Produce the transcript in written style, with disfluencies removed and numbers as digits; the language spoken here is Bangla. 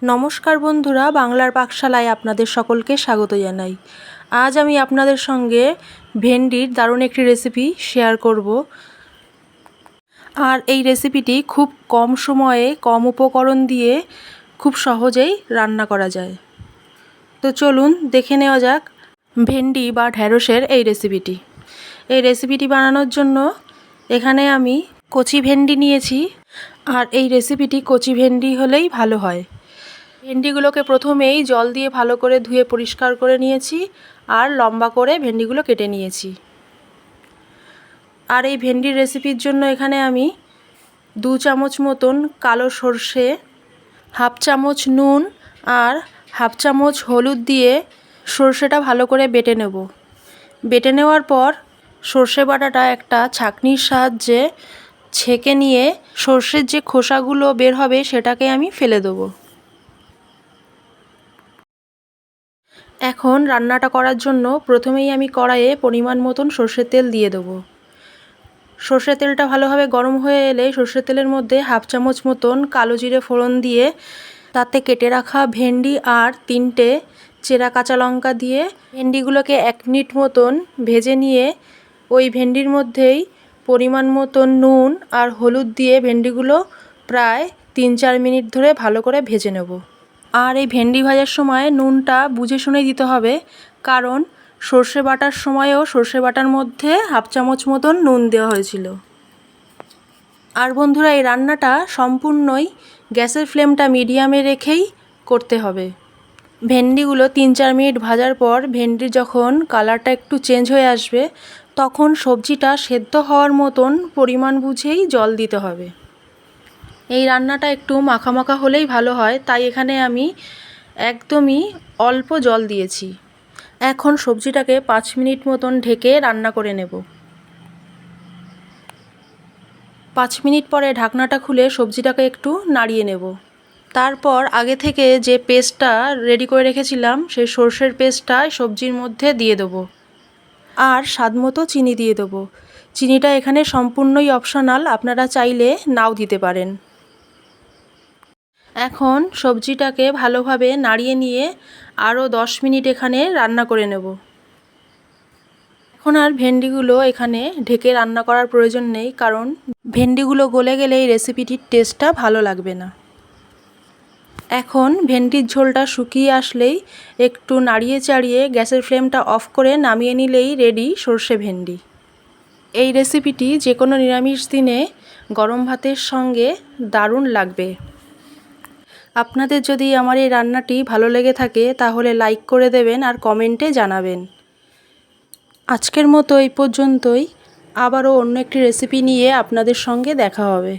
নমস্কার বন্ধুরা, বাংলার পাকশালায় আপনাদের সকলকে স্বাগত জানাই। আজ আমি আপনাদের সঙ্গে ভেন্ডির দারুণ একটি রেসিপি শেয়ার করব। আর এই রেসিপিটি খুব কম সময়ে কম উপকরণ দিয়ে খুব সহজেই রান্না করা যায়। তো চলুন দেখে নেওয়া যাক ভেন্ডি বা ঢ্যাঁড়সের এই রেসিপিটি। এই রেসিপিটি বানানোর জন্য এখানে আমি কচি ভেন্ডি নিয়েছি। আর এই রেসিপিটি কচি ভেন্ডি হলেই ভালো হয়। ভেন্ডিগুলোকে প্রথমেই জল দিয়ে ভালো করে ধুয়ে পরিষ্কার করে নিয়েছি আর লম্বা করে ভেন্ডিগুলো কেটে নিয়েছি। আর এই ভেন্ডির রেসিপির জন্য এখানে আমি 2 চামচ মতন কালো সর্ষে, হাফ চামচ নুন আর হাফ চামচ হলুদ দিয়ে সর্ষেটা ভালো করে বেটে নেব। বেটে নেওয়ার পর সর্ষে বাটাটা একটা ছাঁকনির সাহায্যে ছেঁকে নিয়ে সর্ষের যে খোসাগুলো বের হবে সেটাকে আমি ফেলে দেবো। এখন রান্নাটা করার জন্য প্রথমেই আমি কড়াইয়ে পরিমাণ মতন সর্ষের তেল দিয়ে দেবো। সর্ষের তেলটা ভালোভাবে গরম হয়ে এলে সর্ষের তেলের মধ্যে হাফ চামচ মতন কালো জিরে ফোড়ন দিয়ে তাতে কেটে রাখা ভেন্ডি আর 3টে চেরা কাঁচা লঙ্কা দিয়ে ভেন্ডিগুলোকে 1 মিনিট মতন ভেজে নিয়ে ওই ভেন্ডির মধ্যেই পরিমাণ মতন নুন আর হলুদ দিয়ে ভেন্ডিগুলো প্রায় 3-4 মিনিট ধরে ভালো করে ভেজে নেব। আর এই ভেন্ডি ভাজার সময় নুনটা বুঝে শুনেই দিতে হবে, কারণ সর্ষে বাটার সময়ও সর্ষে বাটার মধ্যে হাফ চামচ মতন নুন দেওয়া হয়েছিল। আর বন্ধুরা, এই রান্নাটা সম্পূর্ণই গ্যাসের ফ্লেমটা মিডিয়ামে রেখেই করতে হবে। ভেন্ডিগুলো 3-4 মিনিট ভাজার পর ভেন্ডির যখন কালারটা একটু চেঞ্জ হয়ে আসবে তখন সবজিটা সেদ্ধ হওয়ার মতন পরিমাণ বুঝেই জল দিতে হবে। এই রান্নাটা একটু মাখা মাখা হলেই ভালো হয়, তাই এখানে আমি একদমই অল্প জল দিয়েছি। এখন সবজিটাকে 5 মিনিট মতন ঢেকে রান্না করে নেব। 5 মিনিট পরে ঢাকনাটা খুলে সবজিটাকে একটু নাড়িয়ে নেব। তারপর আগে থেকে যে পেস্টটা রেডি করে রেখেছিলাম সেই সর্ষের পেস্টটা সবজির মধ্যে দিয়ে দেবো। আর স্বাদমতো চিনি দিয়ে দেবো। চিনিটা এখানে সম্পূর্ণই অপশনাল, আপনারা চাইলে নাও দিতে পারেন। এখন সবজিটাকে ভালোভাবে নাড়িয়ে নিয়ে আরও 10 মিনিট এখানে রান্না করে নেব। এখন আর ভেন্ডিগুলো এখানে ঢেকে রান্না করার প্রয়োজন নেই, কারণ ভেন্ডিগুলো গলে গেলে এই রেসিপিটির টেস্টটা ভালো লাগবে না। এখন ভেন্ডির ঝোলটা শুকিয়ে আসলেই একটু নাড়িয়ে চাড়িয়ে গ্যাসের ফ্লেমটা অফ করে নামিয়ে নিলেই রেডি সর্ষে ভেন্ডি। এই রেসিপিটি যে কোনো নিরামিষ দিনে গরম ভাতের সঙ্গে দারুণ লাগবে। আপনাদের যদি আমার এই রান্নাটি ভালো লেগে থাকে তাহলে লাইক করে দেবেন আর কমেন্টে জানাবেন। আজকের মতো এই পর্যন্তই। আবারও অন্য একটি রেসিপি নিয়ে আপনাদের সঙ্গে দেখা হবে।